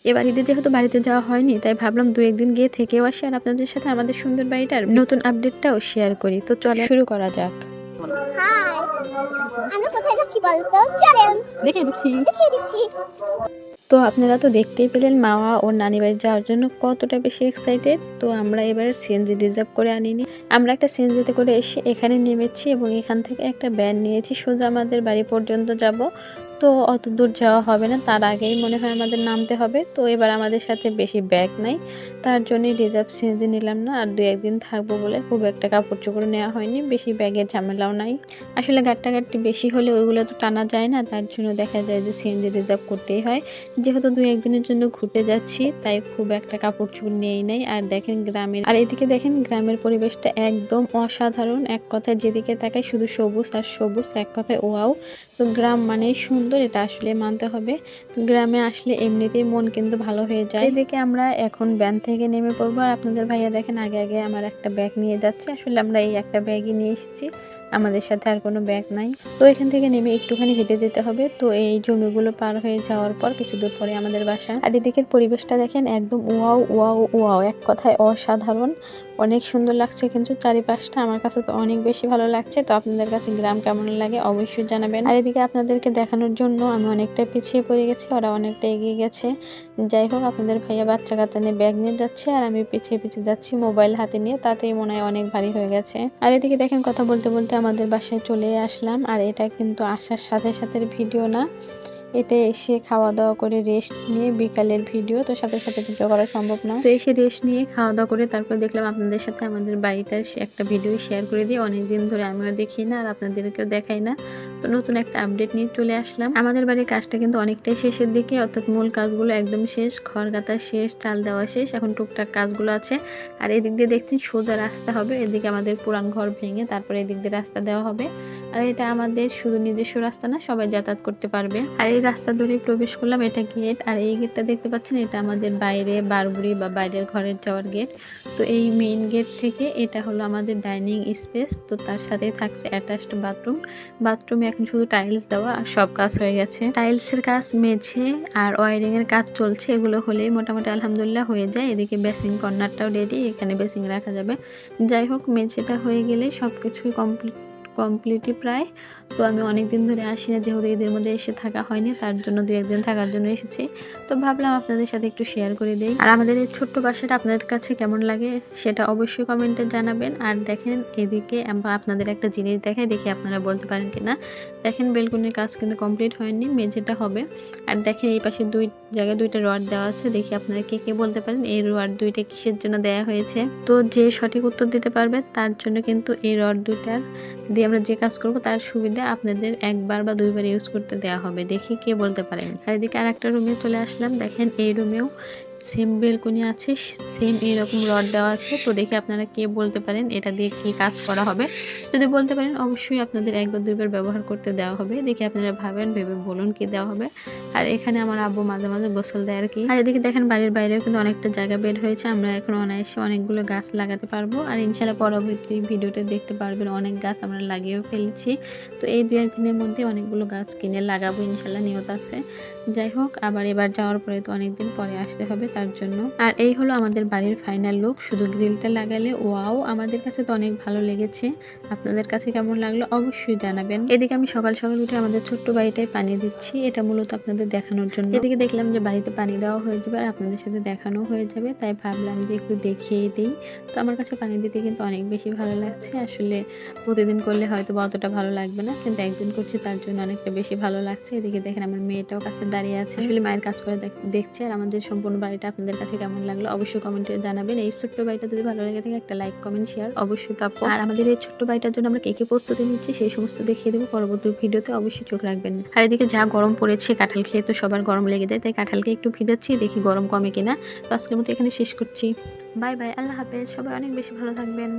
এবার ঈদে যেহেতু বাড়িতে যাওয়া হয়নি, তাই ভাবলাম 2-1 দিন গিয়ে থেকেও আসি আর আপনাদের সাথে আমাদের সুন্দর বাড়িটার নতুন আপডেটটাও শেয়ার করি। তো চলে শুরু করা যাক। হাই, আমরা কোথায় যাচ্ছি বলতো? চলেন দেখিয়ে দিচ্ছি। তো আপনারা তো দেখতেই পেলেন মাওয়া ওর নানি বাড়ি যাওয়ার জন্য কতটা বেশি এক্সাইটেড। তো আমরা এবার সিএনজি রিজার্ভ করে আনিনি, আমরা একটা সিএনজিতে করে এসে এখানে নেমেছি এবং এখান থেকে একটা ভ্যান নিয়েছি, সোজা আমাদের বাড়ি পর্যন্ত যাব। তো অত দূর যাওয়া হবে না, তার আগেই মনে হয় আমাদের নামতে হবে। তো এবার আমাদের সাথে বেশি ব্যাগ নাই, তার জন্যই রিজার্ভ সিএনজি নিলাম না। আর 2-1 দিন থাকবো বলে খুব একটা কাপড় চোপড় নেওয়া হয়নি, বেশি ব্যাগের ঝামেলাও নাই। আসলে গাট্টাগাট্টি বেশি হলে ওইগুলো তো টানা যায় না, তার জন্য দেখা যায় যে সিএনজি রিজার্ভ করতেই হয়। যেহেতু 2-1 দিনের জন্য ঘুরতে যাচ্ছি, তাই খুব একটা কাপড় চোপড় নিয়েই নাই। আর দেখেন গ্রামের, আর এদিকে দেখেন গ্রামের পরিবেশটা একদম অসাধারণ। এক কথায় যেদিকে তাকাই শুধু সবুজ আর সবুজ, এক কথায় ওয়াও। তো গ্রাম মানে সুন্দর, এটা আসলে মানতে হবে। তো গ্রামে আসলে এমনিতেই মন কিন্তু ভালো হয়ে যায়। এদিকে আমরা এখন ভ্যান থেকে নেমে পড়বো আর আপনাদের ভাইয়া দেখেন আগে আগে আমার একটা ব্যাগ নিয়ে যাচ্ছে। আসলে আমরা এই একটা ব্যাগই নিয়ে এসেছি, আমাদের সাথে আর কোনো ব্যাগ নাই। তো এখান থেকে নেমে একটুখানি হেঁটে যেতে হবে। তো এই জমিগুলো পার হয়ে যাওয়ার পর কিছু দূর পরে আমাদের বাসা। আর এদিকের পরিবেশটা দেখেন একদম ওয়াও ওয়াও ওয়াও, এক কথায় অসাধারণ। অনেক সুন্দর লাগছে কিন্তু চারিপাশটা, আমার কাছে তো অনেক বেশি ভালো লাগছে। তো আপনাদের কাছে গ্রাম কেমন লাগে অবশ্যই জানাবেন। আর এদিকে আপনাদেরকে দেখানোর জন্য আমি অনেকটা পিছিয়ে পড়ে গেছি, ওরা অনেকটা এগিয়ে গেছে। যাই হোক, আপনাদের ভাইয়া বাচ্চা কাচ্চা নিয়ে ব্যাগ নিয়ে যাচ্ছে আর আমি পিছিয়ে পিছিয়ে যাচ্ছি মোবাইল হাতে নিয়ে, তাতেই মনে হয় অনেক ভারী হয়ে গেছে। আর এদিকে দেখেন কথা বলতে বলতে আমাদের বাসায় চলে আসলাম। আর এটা কিন্তু আসার সাথে সাথে ভিডিও না, এতে এসে খাওয়া দাওয়া করে রেস্ট নিয়ে বিকালের ভিডিও, তো সাথে সাথে ভিডিও করা সম্ভব না। তো এসে রেস্ট নিয়ে খাওয়া দাওয়া করে তারপর দেখলাম আপনাদের সাথে আমাদের বাড়িটার একটা ভিডিও শেয়ার করে দিই। অনেকদিন ধরে আমিও দেখি না আর আপনাদেরকেও দেখাই না, তো নতুন একটা আপডেট নিয়ে চলে আসলাম। আমাদের বাড়ির কাজটা কিন্তু অনেকটাই শেষের দিকে, অর্থাৎ মূল কাজগুলো একদম শেষ, খড় গাঁথা শেষ, চাল দেওয়া শেষ, এখন টুকটাক কাজগুলো আছে। আর এদিক দিয়ে দেখছেন সোজা রাস্তা হবে, এদিকে আমাদের পুরান ঘর ভেঙে তারপরে এদিক দিয়ে রাস্তা দেওয়া হবে। আর এটা আমাদের শুধু নিজস্ব রাস্তা না, সবাই যাতায়াত করতে পারবে। আর এই রাস্তা ধরে প্রবেশ করলাম, এটা গেট। আর এই গেটটা দেখতে পাচ্ছেন, এটা আমাদের বাইরে বারবুড়ি বা বাইরের ঘরের যাওয়ার গেট। তো এই মেইন গেট থেকে এটা হলো আমাদের ডাইনিং স্পেস। তো তার সাথে থাকছে অ্যাটাচড বাথরুম। বাথরুমে এখন শুধু টাইলস দেওয়া আর সব কাজ হয়ে গেছে। টাইলসের কাজ, মেঝে আর ওয়ারিং এর কাজ চলছে, এগুলো হলেই মোটামুটি আলহামদুলিল্লাহ হয়ে যায়। এদিকে বেসিং কর্নারটাও রেডি, এখানে বেসিং রাখা যাবে। যাই হোক, মেঝেটা হয়ে গেলে সবকিছুই কমপ্লিটই প্রায়। তো আমি অনেক দিন ধরে আসি না, যেহেতু এদের মধ্যে এসে থাকা হয়নি, তার জন্য 2-1 দিন থাকার জন্য এসেছি। তো ভাবলাম আপনাদের সাথে একটু শেয়ার করে দেই। আর আমাদের এই ছোট্ট বাসাটা আপনাদের কাছে কেমন লাগে সেটা অবশ্যই কমেন্টে জানাবেন। আর দেখেন এদিকে আপনাদের একটা জিনিস দেখাই, দেখি আপনারা বলতে পারেন কিনা। দেখেন বেলকনির কাজ কিন্তু কমপ্লিট হয়নি, মেঝেটা হবে। আর দেখেন এই পাশে 2 জায়গায় 2টা রড দেওয়া আছে, দেখি আপনারা কে কে বলতে পারেন এই রড 2টা কিসের জন্য দেওয়া হয়েছে। তো যে সঠিক উত্তর দিতে পারবে তার জন্য কিন্তু এই রড 2টার দিয়ে আমরা যে কাজ করব তার সুবিধা আপনাদের 1বার বা 2বার ইউজ করতে দেওয়া হবে। দেখি কে বলতে পারেন। আর এদিকে আর একটা রুমে চলে আসলাম, দেখেন এই রুমেও সেম বেলকনি আছে, সেম এরকম রড দেওয়া আছে। তো দেখি আপনারা কে বলতে পারেন এটা দিয়ে কি কাজ করা হবে। যদি বলতে পারেন অবশ্যই আপনাদের 1 বা 2বার ব্যবহার করতে দেওয়া হবে। দেখি আপনারা ভাবেন, ভেবে বলুন কি দেওয়া হবে। আর এখানে আমার আব্বু মাঝে মাঝে গোসল দেয় আর কি। আর এদিকে দেখেন বাড়ির বাইরেও কিন্তু অনেকটা জায়গা বের হয়েছে, আমরা এখন অনায়াসে অনেকগুলো গাছ লাগাতে পারবো। আর ইনশাল্লাহ পরবর্তী ভিডিওতে দেখতে পারবেন অনেক গাছ আমরা লাগিয়েও ফেলেছি। তো এই 2-1 দিনের মধ্যে অনেকগুলো গাছ কিনে লাগাবো ইনশাল্লাহ, নিয়ত আছে। যাই হোক, আবার এবার যাওয়ার পরে তো অনেকদিন পরে আসতে হবে, তার জন্য। আর এই হলো আমাদের বাড়ির ফাইনাল লুক, শুধু গ্রিলটা লাগালে ওয়াও, আমাদের কাছে তো অনেক ভালো লেগেছে। আপনাদের কাছে কেমন লাগলো অবশ্যই জানাবেন। এদিকে আমি সকাল সকাল উঠে আমাদের ছোট্ট বাড়িটায় পানি দিচ্ছি, এটা মূলত আপনাদের দেখানোর জন্য। এদিকে দেখলাম যে বাড়িতে পানি দেওয়া হয়ে যাবে আর আপনাদের সাথে দেখানো হয়ে যাবে, তাই ভাবলাম যে একটু দেখিয়ে দিই। তো আমার কাছে পানি দিতে কিন্তু অনেক বেশি ভালো লাগছে। আসলে প্রতিদিন করলে হয়তো বা অতটা ভালো লাগবে না, কিন্তু একদিন করছি তার জন্য অনেকটা বেশি ভালো লাগছে। এদিকে দেখেন আমার মেয়েটাও কাছে দাঁড়িয়ে আছে, আসলে মায়ের কাজ করে দেখছে। আর আমাদের সম্পূর্ণ বাড়িটা আপনাদের কাছে কেমন লাগলো অবশ্যই কমেন্টে জানাবেন। এই ছোট্ট বাড়িটা যদি ভালো লেগে থাকে একটা লাইক কমেন্ট শেয়ার অবশ্যই প্রাপ্য। আর আমাদের এই ছোট্ট বাড়িটার জন্য আমরা কে কে প্রস্তুতি নিচ্ছি সেই সমস্ত দেখিয়ে দেবো পরবর্তী ভিডিওতে, অবশ্যই চোখ রাখবেন। আর এদিকে যা গরম পড়েছে, কাঁঠাল খেয়ে তো সবার গরম লেগে যায়, তাই কাঁঠালকে একটু ভিজাচ্ছি, দেখি গরম কমে কিনা। তো আজকের মতো এখানে শেষ করছি। বাই বাই, আল্লাহ হাফেজ, সবাই অনেক বেশি ভালো থাকবেন।